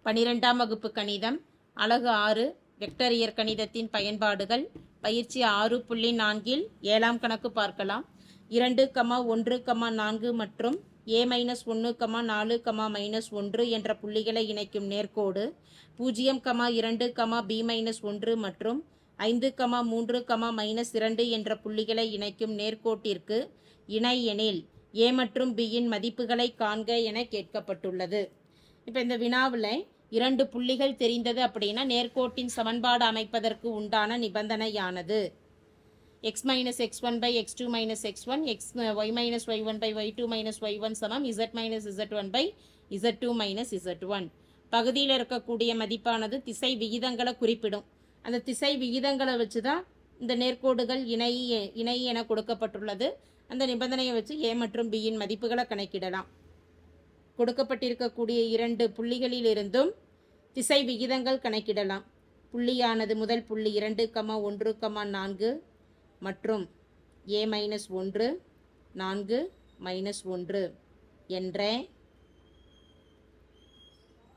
12ஆம் வகுப்பு கணிதம் அலகு 6 வெக்டர் இயற்கணிதத்தின் பயன்பாடுகள் பயிற்சி 6.4 ஏழாம் கணக்கு பார்க்கலாம். 2, 1, 4 மற்றும் a-1, 4, -1 என்ற புள்ளிகளை இணைக்கும் நேர்கோடு 0, 2, b-1 மற்றும் 5, 3, -2 என்ற புள்ளிகளை இணைக்கும் நேர்கோட்டிற்கு இணை எனில் a மற்றும் b இன் மதிப்புகளை காண்க என கேட்கப்பட்டுள்ளது. இப்போ இந்த வினாவில் 2 புள்ளிகள் தெரிந்தது அப்படின்னா நேர்கோட்டின் சமன்பாடு அமைப்பதற்கு உண்டான நிபந்தனையானது x - x1 / x2 - x1 y - y1 / y2 - y1 சமம் z - z1 / z2 - z1. பகுதியில் இருக்கக்கூடிய மதிப்பானது திசை விகிதங்களை குறிப்பிடும். அந்த திசை விகிதங்களை வச்சு தான் இந்த நேர்கோடுகள் இணை என கொடுக்கப்பட்டுள்ளது. அந்த நிபந்தனையை வச்சு a மற்றும் b இன் மதிப்புகளை கணக்கிடலாம். கொடுக்கப்பட்டிருக்கக்கூடிய 2 புள்ளிகளிலிருந்தும் திசை விகிதங்கள் கணக்கிடலாம். புள்ளியானது முதல் புள்ளி 2, 1, 4 மற்றும் a-1 4 -1 என்ற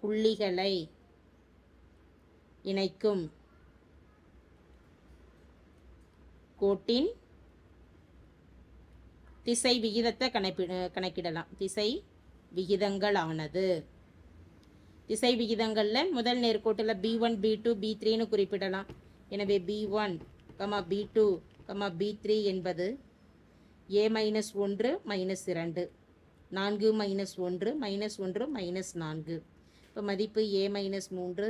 புள்ளிகளை இணைக்கும் கோட்டின் திசை விகிதத்தை கணக்கிடலாம். திசை விகிதங்களானது திசை விகிதங்களில் முதல் நேர்கோட்டில் b1, b2, b3ன்னு குறிப்பிடலாம். எனவே b1, b2, b3 என்பது a-1 -2 4 -1 -1 -4. இப்போ மதிப்பு a-3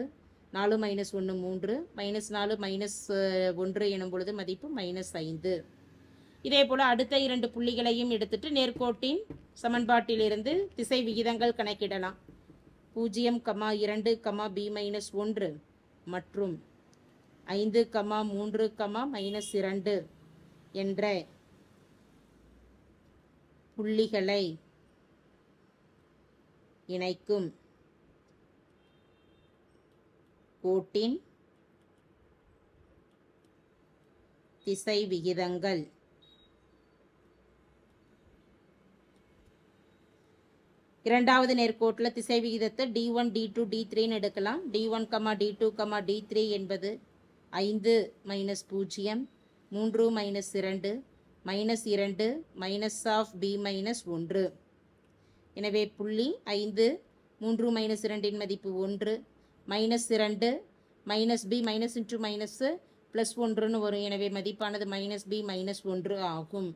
4 -1 3 -4 -1 எனும் பொழுது மதிப்பு -5. இதே போல் அடுத்த 2 புள்ளிகளையும் எடுத்துட்டு நேர்கோட்டின் சமன்பாட்டிலிருந்து திசை விகிதங்கள் கணக்கிடலாம். 0, 2, b-1 மற்றும் 5, 3, -2 என்ற புள்ளிகளை இணைக்கும் கோட்டின் திசை விகிதங்கள் இரண்டாவது நேர்கோட்டில் திசை விகிதத்தை d1, d2, d3ன்னு எடுக்கலாம். d1, d2, d3 என்பது 5 - 0 3 -2 -2 -b-1. எனவே புள்ளி 5 3 -2 மதிப்பு 1 -2 -b -1 வரும். எனவே மதிப்பானது -b-1 ஆகும்.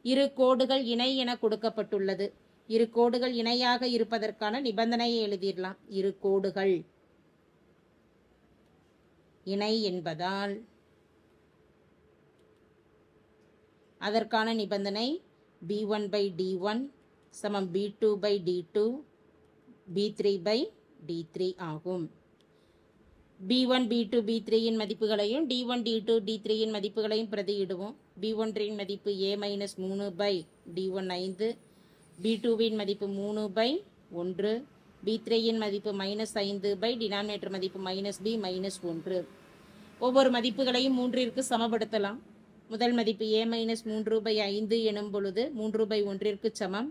இரு கோடுகள் இணை என கொடுக்கப்பட்டுள்ளது. இரு கோடுகள் இணையாக இருப்பதற்கான நிபந்தனையை எழுதிடலாம். இரு கோடுகள் இணை என்பதால் அதற்கான நிபந்தனை b1/d1 சமம் b2/d2 b3/d3 ஆகும். b1, b2, b3 இன் மதிப்புகளையும் d1, d2, d3 இன் மதிப்புகளையும் பிரதியிடுவோம். b1 இன் மதிப்பு a-3/d1 5, b2வின் மதிப்பு 3/1, b3இன் மதிப்பு -5 டினாமினேட்டர் மதிப்பு -b-1. ஒவ்வொரு மதிப்புகளையும் 3ற்கு சமப்படுத்தலாம். முதல் மதிப்பு a-3/5 எனும் பொழுது 3/1 சமம்.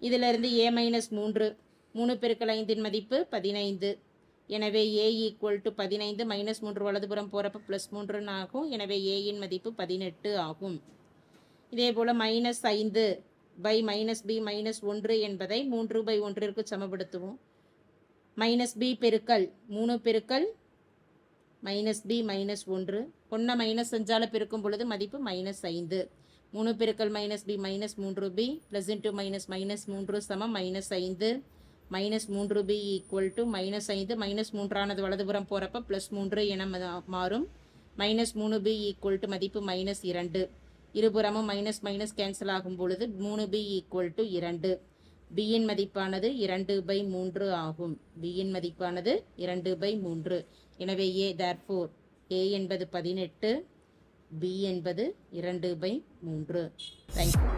இதிலிருந்து a-3 3 × 5 மதிப்பு 15. எனவே a = 15 -3 வலதுபுறம் போகிறப்ப +3 ஆகும். எனவே a இன் மதிப்பு 18 ஆகும். இதே போல் -5 -b-1 என்பதை 3/1 சமப்படுத்துவோம். -b பெருக்கல் 3 பெருக்கல் -b-1 ஒன்றை மைனஸ் 5ஆல் பெருக்கும் பொழுது மதிப்பு -5. 3 பெருக்கல் -b -3b +(-3) சமம் -5 -3b = -5 -3ஆனது வலதுபுறம் போகிறப்ப +3 என மாறும். -3b = மதிப்பு -2. இருபுறமும் மைனஸ் கேன்சல் ஆகும் பொழுது 3b = 2. b இன் மதிப்பானது 2/3 ஆகும். b இன் மதிப்பானது 2/3. எனவே therefore a என்பது 18, b என்பது 2/3. Thank you.